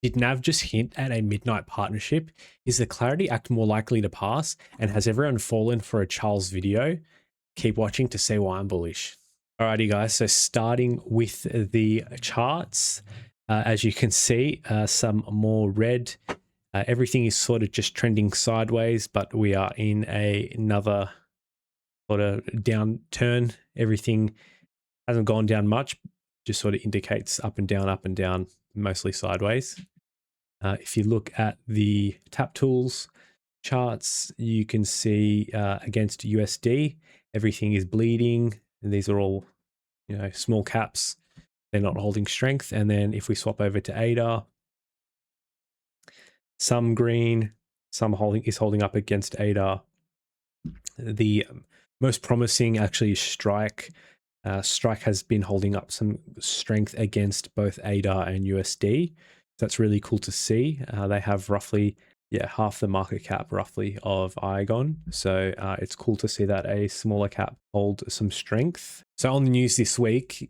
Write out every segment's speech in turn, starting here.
Did Nav just hint at a midnight partnership? Is the Clarity Act more likely to pass? And has everyone fallen for a Charles video? Keep watching to see why I'm bullish. Alrighty, guys. So starting with the charts, as you can see, some more red. Everything is sort of just trending sideways, but we are in another sort of downturn. Everything hasn't gone down much, just sort of indicates up and down, mostly sideways. If you look at the tap tools charts, you can see against USD, everything is bleeding. And these are all, small caps. They're not holding strength. And then if we swap over to ADA, some green, some is holding up against ADA. The most promising actually is Strike. Strike has been holding up some strength against both ADA and USD. That's really cool to see. They have roughly, half the market cap roughly of Iagon. So it's cool to see that a smaller cap hold some strength. So on the news this week,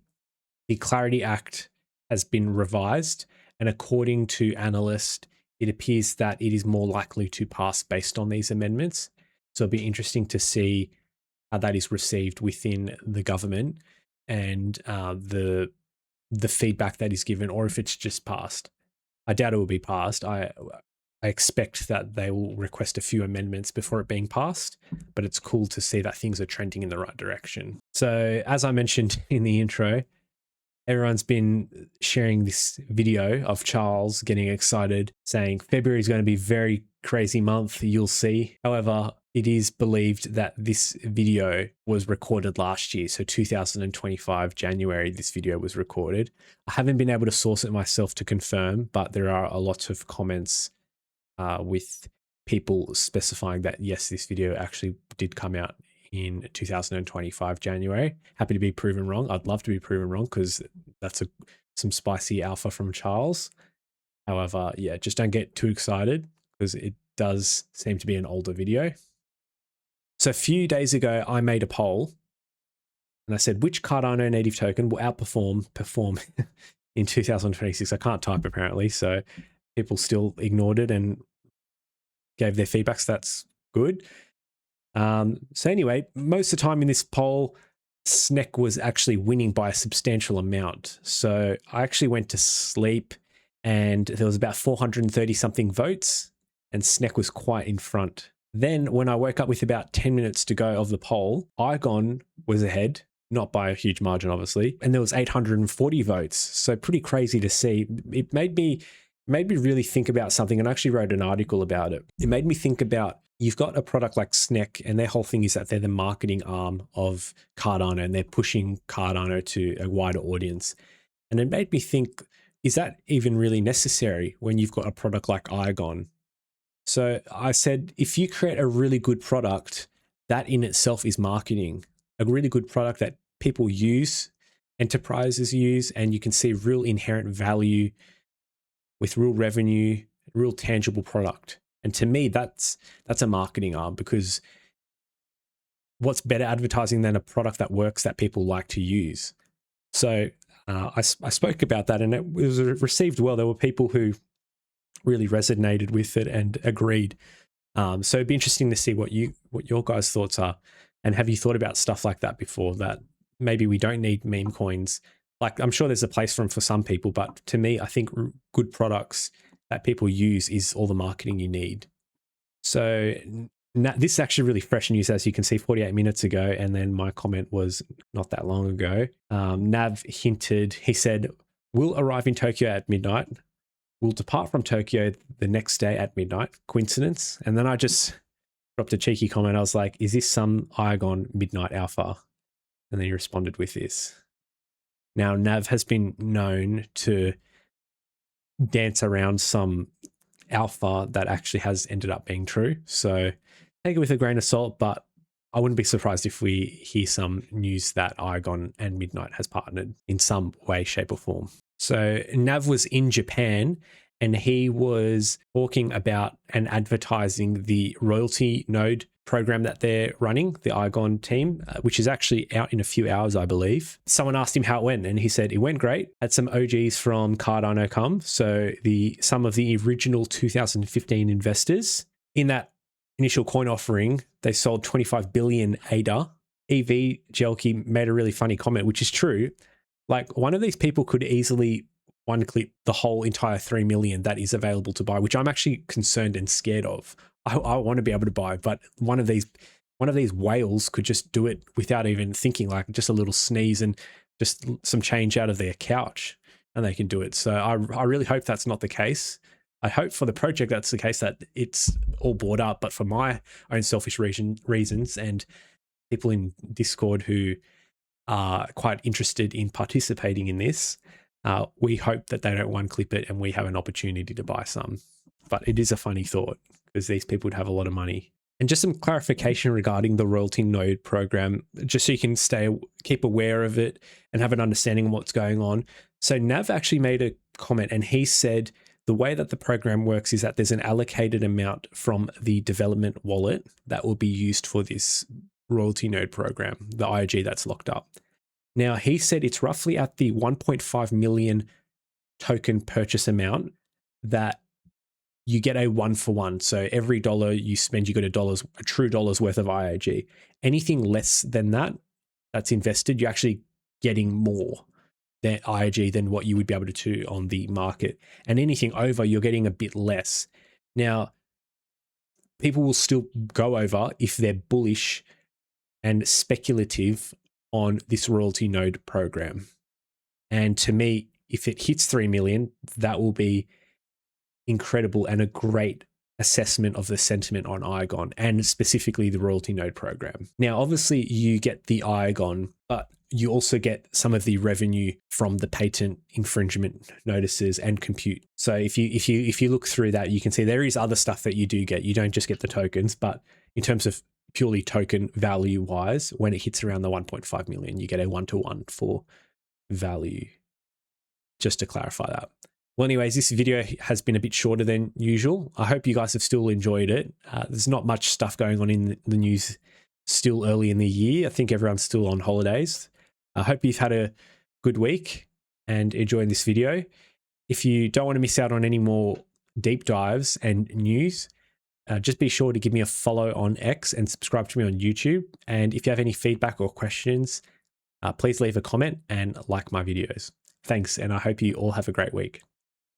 the Clarity Act has been revised. And according to analysts, it appears that it is more likely to pass based on these amendments. So it'll be interesting to see how that is received within the government and the feedback that is given, or if it's just passed. I doubt it will be passed. I expect that they will request a few amendments before it being passed, but it's cool to see that things are trending in the right direction. So as I mentioned in the intro, everyone's been sharing this video of Charles getting excited, saying February is going to be a very crazy month, you'll see. However, it is believed that this video was recorded last year. So 2025, January, this video was recorded. I haven't been able to source it myself to confirm, but there are a lot of comments with people specifying that, yes, this video actually did come out in 2025, January. Happy to be proven wrong. I'd love to be proven wrong because that's some spicy alpha from Charles. However, just don't get too excited because it does seem to be an older video. So a few days ago, I made a poll and I said, which Cardano native token will perform in 2026? I can't type apparently, so people still ignored it and gave their feedback. So that's good. So anyway, most of the time in this poll, SNEK was actually winning by a substantial amount. So I actually went to sleep and there was about 430 something votes and SNEK was quite in front. Then when I woke up with about 10 minutes to go of the poll, Iagon was ahead, not by a huge margin, obviously. And there was 840 votes. So pretty crazy to see. It made me really think about something, and I actually wrote an article about it. It made me think about, you've got a product like SNEK and their whole thing is that they're the marketing arm of Cardano and they're pushing Cardano to a wider audience. And it made me think, is that even really necessary when you've got a product like Iagon? So I said, if you create a really good product, that in itself is marketing. A really good product that people use, enterprises use, and you can see real inherent value with real revenue, real tangible product. And to me, that's a marketing arm, because what's better advertising than a product that works that people like to use? So I spoke about that and it was received well. There were people who really resonated with it and agreed. So it'd be interesting to see what your guys' thoughts are. And have you thought about stuff like that before, that maybe we don't need meme coins? Like, I'm sure there's a place for them for some people, but to me, I think good products that people use is all the marketing you need. So this is actually really fresh news, as you can see, 48 minutes ago. And then my comment was not that long ago. Nav hinted, he said, we'll arrive in Tokyo at midnight. We'll depart from Tokyo the next day at midnight. Coincidence? And then I just dropped a cheeky comment. I was like, is this some Iagon midnight alpha? And then he responded with this. Now, Nav has been known to dance around some alpha that actually has ended up being true. So take it with a grain of salt, but I wouldn't be surprised if we hear some news that Iagon and Midnight has partnered in some way, shape or form. So Nav was in Japan and he was talking about and advertising the royalty node program that they're running, the Iagon team, which is actually out in a few hours, I believe. Someone asked him how it went, and he said it went great. Had some OGs from Cardano come, so some of the original 2015 investors in that initial coin offering, they sold 25 billion ADA. EV Jelky made a really funny comment, which is true. Like, one of these people could easily one clip the whole entire 3 million that is available to buy, which I'm actually concerned and scared of. I want to be able to buy, but one of these whales could just do it without even thinking, like just a little sneeze and just some change out of their couch, and they can do it. So I really hope that's not the case. I hope for the project that's the case, that it's all bought up, but for my own selfish reasons and people in Discord who are quite interested in participating in this, we hope that they don't one clip it and we have an opportunity to buy some. But it is a funny thought, because these people would have a lot of money. And just some clarification regarding the royalty node program, just so you can keep aware of it and have an understanding of what's going on. So Nav actually made a comment, and he said the way that the program works is that there's an allocated amount from the development wallet that will be used for this royalty node program, the IAG that's locked up. Now, he said it's roughly at the 1.5 million token purchase amount that you get a 1-for-1. So every dollar you spend, you get a true dollar's worth of IAG. Anything less than that, that's invested, you're actually getting more than IAG than what you would be able to do on the market. And anything over, you're getting a bit less. Now, people will still go over if they're bullish and speculative on this royalty node program. And to me, if it hits 3 million, that will be incredible and a great assessment of the sentiment on Iagon, and specifically the royalty node program. Now, obviously you get the Iagon, but you also get some of the revenue from the patent infringement notices and compute. So if you look through that, you can see there is other stuff that you do get. You don't just get the tokens, but in terms of purely token value wise, when it hits around the 1.5 million, you get a 1-to-1 for value. Just to clarify that. Well, anyways, this video has been a bit shorter than usual. I hope you guys have still enjoyed it. There's not much stuff going on in the news still early in the year. I think everyone's still on holidays. I hope you've had a good week and enjoying this video. If you don't want to miss out on any more deep dives and news, just be sure to give me a follow on X and subscribe to me on YouTube. And if you have any feedback or questions, please leave a comment and like my videos. Thanks, and I hope you all have a great week.